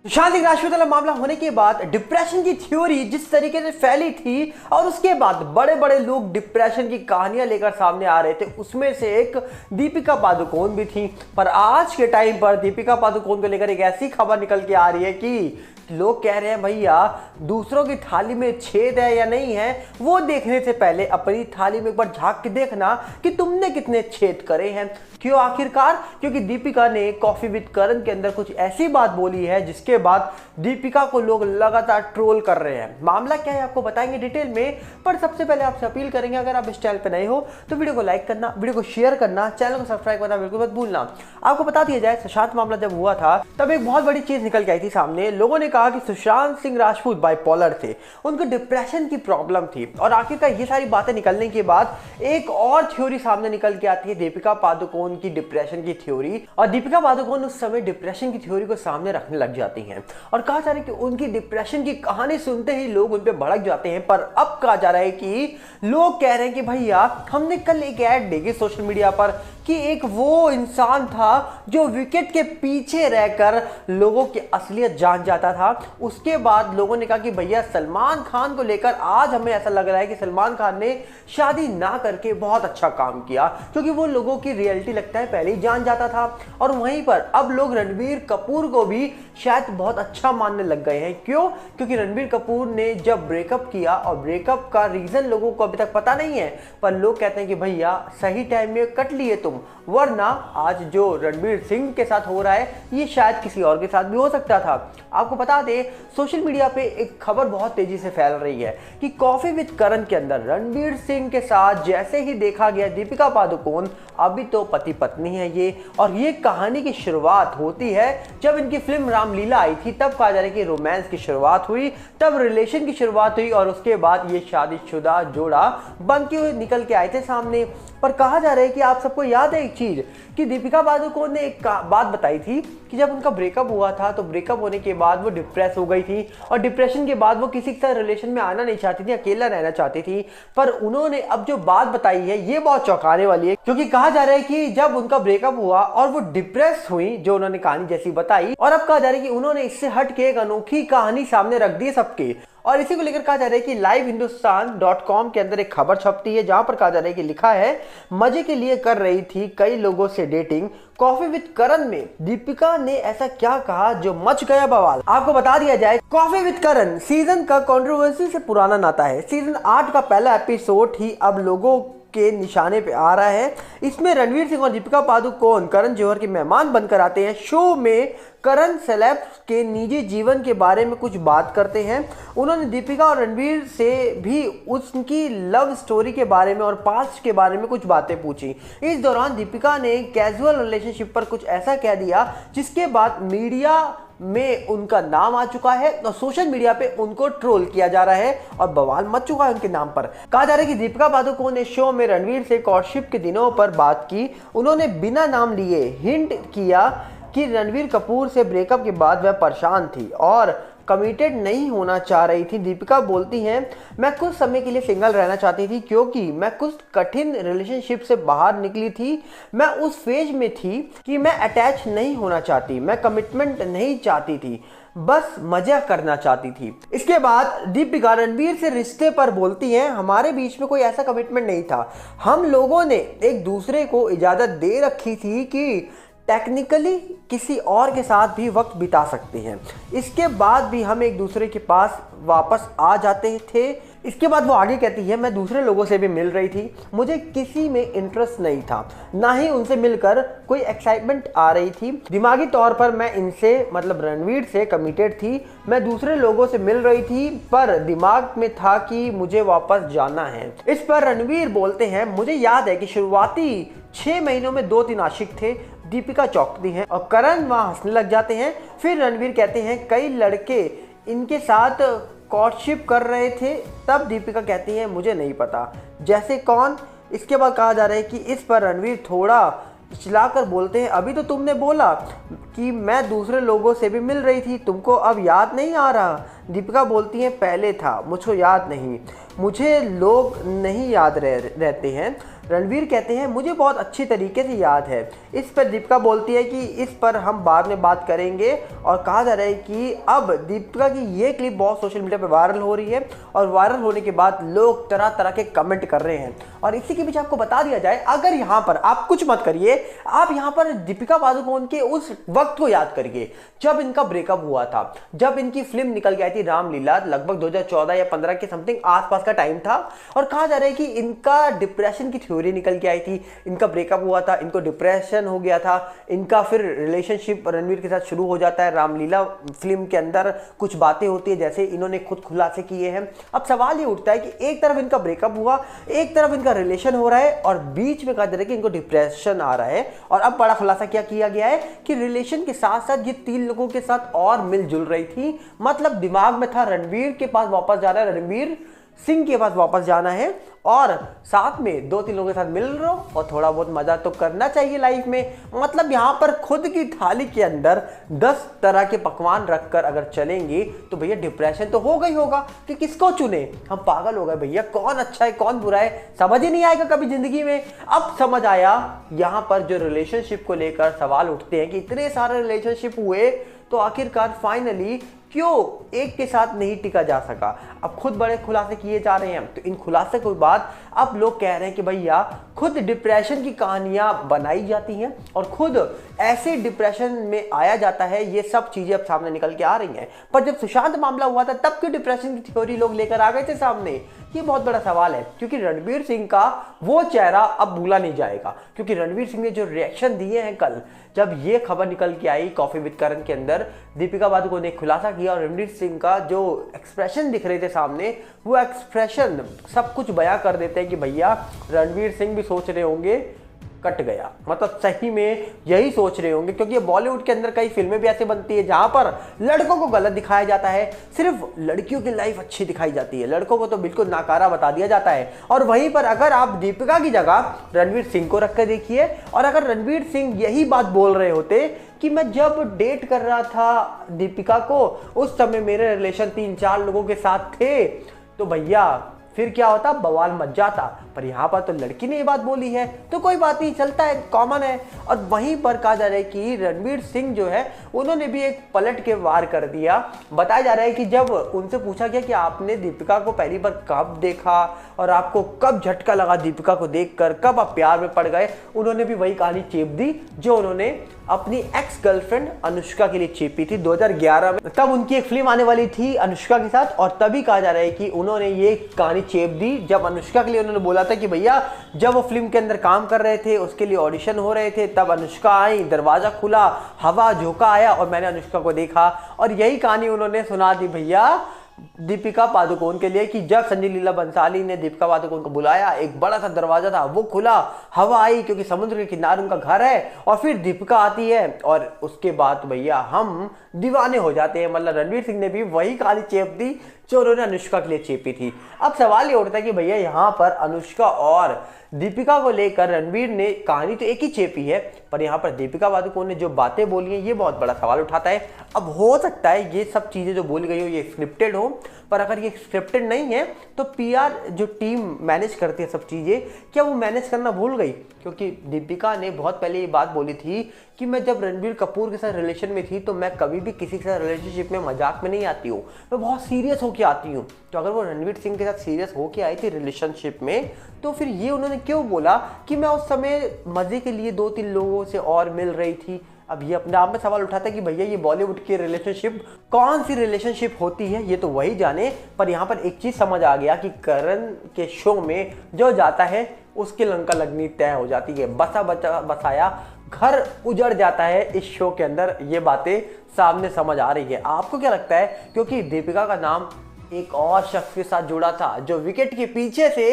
सुशांत सिंह राजपूत वाला मामला होने के बाद डिप्रेशन की थ्योरी जिस तरीके से फैली थी और उसके बाद बड़े बड़े लोग डिप्रेशन की कहानियां लेकर सामने आ रहे थे, उसमें से एक दीपिका पादुकोण भी थी। पर आज के टाइम पर दीपिका पादुकोण को लेकर एक ऐसी खबर निकल के आ रही है कि लोग कह रहे हैं भैया दूसरों की थाली में छेद है या नहीं है वो देखने से पहले अपनी थाली में एक बार झांक के देखना कि तुमने कितने छेद करे हैं। क्यों आखिरकार? क्योंकि दीपिका ने कॉफी विद करण के अंदर कुछ ऐसी बात बोली है जिसके बाद दीपिका को लोग लगातार ट्रोल कर रहे हैं। मामला क्या है आपको बताएंगे डिटेल में, पर सबसे पहले आपसे अपील करेंगे अगर आप इस चैनल पर नए हो तो वीडियो को लाइक करना, वीडियो को शेयर करना, चैनल को सब्सक्राइब करना बिल्कुल मत भूलना। आपको बता दिया जाए, सुशांत मामला जब हुआ था तब एक बहुत बड़ी चीज निकल के आई थी सामने। लोगों ने कहा कि सुशांत सिंह राजपूत बाइपोलर थे, उनको डिप्रेशन की प्रॉब्लम थी। और आखिरकार ये सारी बातें निकलने के बाद एक और थ्योरी सामने निकल के आती है, दीपिका पादुकोण की डिप्रेशन की थ्योरी। और दीपिका पादुकोण उस समय डिप्रेशन की थ्योरी को सामने रखने लग जाती हैं और कहा जा रहा है कि उनकी डिप्रेशन की कहानी सुनते ही लोग उन पे भड़क जाते हैं। पर अब कहा जा रहा है कि लोग कह रहे हैं कि भैया हमने कल एक ऐड देखी सोशल मीडिया पर कि एक वो इंसान था जो विकेट के पीछे रहकर लोगों की असलियत जान जाता था। उसके बाद लोगों ने कहा कि भैया सलमान खान को लेकर आज हमें ऐसा लग रहा है कि सलमान खान ने शादी ना करके बहुत अच्छा काम किया, क्योंकि वो लोगों की रियलिटी लगता है पहले ही जान जाता था। और वहीं पर अब लोग रणबीर कपूर को भी शायद बहुत अच्छा मानने लग गए हैं। क्यों? क्योंकि रणबीर कपूर ने जब ब्रेकअप किया, और ब्रेकअप का रीजन लोगों को अभी तक पता नहीं है, पर लोग कहते हैं कि भैया सही टाइम में कट लिए तुम, वरना आज जो रणबीर सिंह के साथ हो रहा है ये शायद किसी और के साथ भी हो सकता था। आपको बता दें, सोशल मीडिया पे एक खबर बहुत तेजी से फैल रही है कि कॉफी विद करण के अंदर रणबीर सिंह के साथ जैसे ही देखा गया दीपिका पादुकोण, अभी तो पति पत्नी है ये। और ये कहानी की शुरुआत होती है जब इनकी फिल्म रामलीला आई थी, तब कहा जा रहा है कि रोमांस की शुरुआत हुई, तब रिलेशन की शुरुआत हुई और उसके बाद ये शादीशुदा जोड़ा बनते हुए निकल के आए थे सामने। पर कहा जा रहा है कि आप सबको याद है एक चीज कि दीपिका पादुकोण ने एक बात बताई थी कि जब उनका ब्रेकअप हुआ था तो ब्रेकअप होने के बाद वो डिप्रेस हो गई थी और डिप्रेशन के बाद वो किसी के साथ रिलेशन में आना नहीं चाहती थी, अकेला रहना चाहती थी। पर उन्होंने अब जो बात बताई है ये बहुत चौंकाने वाली है, क्योंकि कहा जा रहा है कि जब उनका ब्रेकअप हुआ और वो डिप्रेस हुई, जो उन्होंने कहानी जैसी बताई, और अब कहा जा रहा है कि उन्होंने इससे हट के एक अनोखी कहानी सामने रख दी सबके। और इसी को लेकर कहा जा रहा है कि livehindustanCom के अंदर एक खबर छपती है जहां पर कहा जा रहा है कि लिखा है, मजे के लिए कर रही थी कई लोगों से डेटिंग, कॉफी विद करण में दीपिका ने ऐसा क्या कहा जो मच गया बवाल। आपको बता दिया जाए, कॉफी विद करण सीजन का कंट्रोवर्सी से पुराना नाता है। सीजन 8 का पहला एपिसोड ही अब लोगों के निशाने पे आ रहा है। इसमें रणवीर सिंह और दीपिका पादुकोण करण जौहर के मेहमान बनकर आते हैं। शो में करण सेलेब्स के निजी जीवन के बारे में कुछ बात करते हैं। उन्होंने दीपिका और रणवीर से भी उनकी लव स्टोरी के बारे में और पास्ट के बारे में कुछ बातें पूछी। इस दौरान दीपिका ने कैजुअल रिलेशनशिप पर कुछ ऐसा कह दिया जिसके बाद मीडिया में उनका नाम आ चुका है और सोशल मीडिया पे उनको ट्रोल किया जा रहा है और बवाल मच चुका है उनके नाम पर। कहा जा रहा है कि दीपिका पादुकोण ने शो में रणवीर से कोर्टशिप के दिनों पर बात की। उन्होंने बिना नाम लिए हिंट किया कि रणवीर कपूर से ब्रेकअप के बाद वह परेशान थी और कमिटेड नहीं होना चाह रही थी। दीपिका बोलती हैं, मैं कुछ समय के लिए सिंगल रहना चाहती थी क्योंकि मैं कुछ कठिन रिलेशनशिप से बाहर निकली थी। मैं उस फेज में थी कि मैं अटैच नहीं होना चाहती, मैं कमिटमेंट नहीं चाहती थी, बस मजा करना चाहती थी। इसके बाद दीपिका रणवीर से रिश्ते पर बोलती हैं, हमारे बीच में कोई ऐसा कमिटमेंट नहीं था, हम लोगों ने एक दूसरे को इजाज़त दे रखी थी कि टेक्निकली किसी और के साथ भी वक्त बिता सकते हैं। इसके बाद भी हम एक दूसरे के पास वापस आ जाते थे। इसके बाद वो आगे कहती है, मैं दूसरे लोगों से भी मिल रही थी, मुझे किसी में इंटरेस्ट नहीं था, ना ही उनसे मिलकर कोई एक्साइटमेंट आ रही थी। दिमागी तौर पर मैं इनसे मतलब रणवीर से कमिटेड थी। मैं दूसरे लोगों से मिल रही थी पर दिमाग में था कि मुझे वापस जाना है। इस पर रणवीर बोलते हैं, मुझे याद है कि शुरुआती 6 महीनों में 2-3 आशिक थे। दीपिका चौंकती हैं और करण वहाँ हंसने लग जाते हैं। फिर रणवीर कहते हैं, कई लड़के इनके साथ कोर्टशिप कर रहे थे। तब दीपिका कहती है, मुझे नहीं पता, जैसे कौन। इसके बाद कहा जा रहा है कि इस पर रणवीर थोड़ा चिल्लाकर बोलते हैं, अभी तो तुमने बोला कि मैं दूसरे लोगों से भी मिल रही थी, तुमको अब याद नहीं आ रहा। दीपिका बोलती हैं, पहले था, मुझको याद नहीं, मुझे लोग नहीं याद रहते हैं, रणवीर कहते हैं मुझे बहुत अच्छी तरीके से याद है। इस पर दीपिका बोलती है कि इस पर हम बाद में बात करेंगे। और कहा जा रहा है कि अब दीपिका की ये क्लिप बहुत सोशल मीडिया पर वायरल हो रही है और वायरल होने के बाद लोग तरह तरह के कमेंट कर रहे हैं। और इसी के बीच आपको बता दिया जाए, अगर यहाँ पर आप कुछ मत करिए, आप यहाँ पर दीपिका पादुकोण के उस वक्त को याद करिए जब इनका ब्रेकअप हुआ था, जब इनकी फिल्म निकल के आई थी रामलीला, लगभग 2014 या 15 के समथिंग आसपास का टाइम था। और कहा जा रहा है कि इनका डिप्रेशन की थ्योरी निकल के आई थी, इनका ब्रेकअप हुआ था, इनको डिप्रेशन हो गया था, इनका फिर रिलेशनशिप रणवीर के साथ शुरू हो जाता है। रामलीला फिल्म के अंदर कुछ बातें होती है जैसे इन्होंने खुद खुलासे किए हैं। अब सवाल ये उठता है कि एक तरफ इनका ब्रेकअप हुआ, एक तरफ इनका रिलेशन हो रहा है और बीच में कहा जा रहा है कि इनको डिप्रेशन आ रहा है। और अब बड़ा खुलासा क्या किया गया है कि रिलेशन के साथ साथ ये 3 लोगों के साथ और मिलजुल रही थी। मतलब दिमाग में था रणवीर के पास वापस जाना है, रणवीर सिंह के पास वापस जाना है और साथ में 2-3 लोगों के साथ मिल रहे हो और थोड़ा बहुत मजा तो करना चाहिए लाइफ में। मतलब यहां पर खुद की थाली के अंदर 10 तरह के पकवान रखकर अगर चलेंगे तो भैया डिप्रेशन तो होगा ही होगा कि किसको चुने। हम पागल हो गए भैया, कौन अच्छा है कौन बुरा है समझ ही नहीं आएगा कभी जिंदगी में। अब समझ आया यहां पर जो रिलेशनशिप को लेकर सवाल उठते हैं कि इतने सारे रिलेशनशिप हुए तो आखिरकार फाइनली क्यों एक के साथ नहीं टिका जा सका। अब खुद बड़े खुलासे किए जा रहे हैं। तो इन खुलासे के बाद अब लोग कह रहे हैं कि भैया खुद डिप्रेशन की कहानियां बनाई जाती हैं और खुद ऐसे डिप्रेशन में आया जाता है। ये सब चीजें अब सामने निकल के आ रही हैं। पर जब सुशांत मामला हुआ था तब क्यों डिप्रेशन की थ्योरी लोग लेकर आ गए थे सामने, ये बहुत बड़ा सवाल है। क्योंकि रणवीर सिंह का वो चेहरा अब भूला नहीं जाएगा। क्योंकि रणवीर सिंह ने जो रिएक्शन दिए हैं कल, जब ये खबर निकल के आई कॉफी विद करण के अंदर, दीपिका पादुकोण ने खुलासा किया और रणवीर सिंह का जो एक्सप्रेशन दिख रहे थे सामने, वो एक्सप्रेशन सब कुछ बयां कर देते हैं कि भैया रणवीर सिंह भी सोच रहे होंगे कट गया। मतलब सही में यही सोच रहे होंगे। क्योंकि बॉलीवुड के अंदर कई फिल्में भी ऐसे बनती है जहां पर लड़कों को गलत दिखाया जाता है, सिर्फ लड़कियों की लाइफ अच्छी दिखाई जाती है, लड़कों को तो बिल्कुल नाकारा बता दिया जाता है। और वहीं पर अगर आप दीपिका की जगह रणवीर सिंह को रख कर देखिए, और अगर रणवीर सिंह यही बात बोल रहे होते कि मैं जब डेट कर रहा था दीपिका को उस समय मेरे रिलेशन 3-4 लोगों के साथ थे, तो भैया फिर क्या होता, बवाल मच जाता। पर यहाँ पर तो लड़की ने ये बात बोली है तो कोई बात नहीं, चलता है, कॉमन है। और वहीं पर कहा जा रहा है कि रणवीर सिंह जो है उन्होंने भी एक पलट के वार कर दिया। बताया जा रहा है कि जब उनसे पूछा गया कि आपने दीपिका को पहली बार कब देखा और आपको कब झटका लगा दीपिका को देखकर, कब आप प्यार में पड़ गए, उन्होंने भी वही कहानी चेप दी जो उन्होंने अपनी एक्स गर्लफ्रेंड अनुष्का के लिए चेपी थी 2011 में। तब उनकी एक फिल्म आने वाली थी अनुष्का के साथ और तभी कहा जा रहा है कि उन्होंने ये कहानी चेप दी जब अनुष्का के लिए उन्होंने बोला था कि भैया जब वो फिल्म के अंदर काम कर रहे थे, उसके लिए ऑडिशन हो रहे थे, तब अनुष्का आई, दरवाजा खुला, हवा झोंका आया और मैंने अनुष्का को देखा। और यही कहानी उन्होंने सुना दी भैया दीपिका पादुकोण के लिए कि जब संजय लीला बंसाली ने दीपिका पादुकोण को बुलाया, एक बड़ा सा दरवाजा था वो खुला, हवा आई क्योंकि समुद्र के किनारे उनका घर है, और फिर दीपिका आती है और उसके बाद भैया हम दीवाने हो जाते हैं। मतलब रणवीर सिंह ने भी वही कहानी चेप दी जो उन्होंने अनुष्का के लिए चेपी थी। अब सवाल ये उठता है कि भैया यहाँ पर अनुष्का और दीपिका को लेकर रणवीर ने कहानी तो एक ही चेपी है, पर यहाँ पर दीपिका पादुकोण ने जो बातें बोली हैं ये बहुत बड़ा सवाल उठाता है। अब हो सकता है ये सब चीजें जो बोली गई हो ये स्क्रिप्टेड हो, पर अगर ये स्क्रिप्टेड नहीं है तो पीआर जो टीम मैनेज करती है सब चीजें, क्या वो मैनेज करना भूल गई? क्योंकि दीपिका ने बहुत पहले ये बात बोली थी कि मैं जब रणबीर कपूर के साथ रिलेशन में थी तो मैं कभी भी किसी के साथ रिलेशनशिप में मजाक में नहीं आती हूँ, मैं बहुत सीरियस होके आती हूँ। तो अगर वो रणवीर सिंह के साथ सीरियस होके आई थी रिलेशनशिप में, तो फिर ये उन्होंने क्यों बोला कि मैं उस समय मजे के लिए 2-3 लोगों से और मिल रही थी? अब ये अपने आप में सवाल उठाता है कि भैया ये बॉलीवुड की रिलेशनशिप कौन सी रिलेशनशिप होती है, ये तो वही जाने। पर यहाँ पर एक चीज समझ आ गया कि करण के शो में जो जाता है उसकी लंका लगनी तय हो जाती है, बसा बसाया घर उजड़ जाता है इस शो के अंदर। ये बातें सामने समझ आ रही है। आपको क्या लगता है? क्योंकि दीपिका का नाम एक और शख्स के साथ जुड़ा था जो विकेट के पीछे से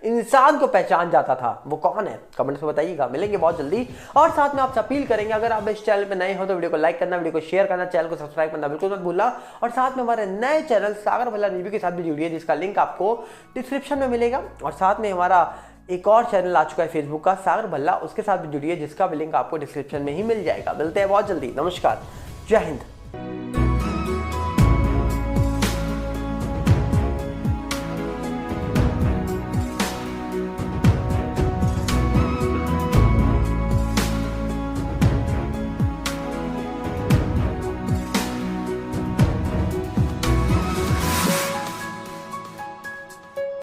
इंसान को पहचान जाता था, वो कौन है? कमेंट्स में बताइएगा। मिलेंगे बहुत जल्दी। और साथ में आपसे अपील करेंगे अगर आप इस चैनल पे नए हो तो वीडियो को लाइक करना, वीडियो को शेयर करना, चैनल को सब्सक्राइब करना बिल्कुल मत भूलना। और साथ में हमारे नए चैनल सागर भल्ला रिव्यू के साथ भी जुड़िए जिसका लिंक आपको डिस्क्रिप्शन में मिलेगा। और साथ में हमारा एक और चैनल आ चुका है फेसबुक का सागर भल्ला, उसके साथ भी जुड़िए जिसका भी लिंक आपको डिस्क्रिप्शन में ही मिल जाएगा। मिलते हैं बहुत जल्दी। नमस्कार, जय हिंद।